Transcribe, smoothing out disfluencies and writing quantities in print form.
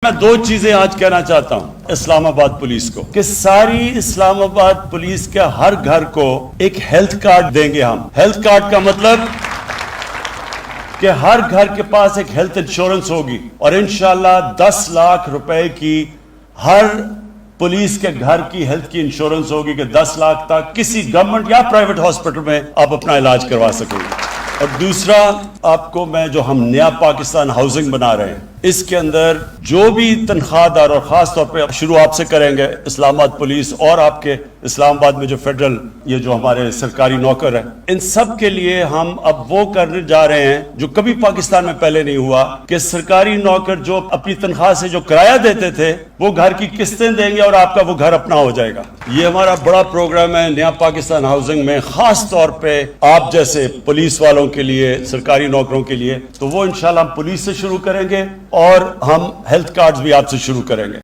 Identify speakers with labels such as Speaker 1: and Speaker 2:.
Speaker 1: میں دو چیزیں آج کہنا چاہتا ہوں اسلام آباد پولیس کو کہ ساری اسلام آباد پولیس کے ہر گھر کو ایک ہیلتھ کارڈ دیں گے ہم۔ ہیلتھ کارڈ کا مطلب کہ ہر گھر کے پاس ایک ہیلتھ انشورنس ہوگی اور انشاءاللہ 10 لاکھ روپے کی ہر پولیس کے گھر کی ہیلتھ کی انشورنس ہوگی کہ 10 لاکھ تک کسی گورنمنٹ یا پرائیویٹ ہاسپٹل میں آپ اپنا علاج کروا سکیں گے۔ اور دوسرا آپ کو میں جو ہم نیا پاکستان ہاؤسنگ بنا رہے ہیں اس کے اندر جو بھی تنخواہ دار اور خاص طور پہ شروع آپ سے کریں گے اسلام آباد پولیس اور آپ کے اسلام آباد میں جو فیڈرل یہ جو ہمارے سرکاری نوکر ہیں ان سب کے لیے ہم اب وہ کرنے جا رہے ہیں جو کبھی پاکستان میں پہلے نہیں ہوا کہ سرکاری نوکر جو اپنی تنخواہ سے جو کرایہ دیتے تھے وہ گھر کی قسطیں دیں گے اور آپ کا وہ گھر اپنا ہو جائے گا۔ یہ ہمارا بڑا پروگرام ہے نیا پاکستان ہاؤسنگ میں، خاص طور پہ آپ جیسے پولیس والوں کے لیے، سرکاری نوکروں کے لیے۔ تو وہ انشاءاللہ ہم پولیس سے شروع کریں گے اور ہم ہیلتھ کارڈز بھی آپ سے شروع کریں گے۔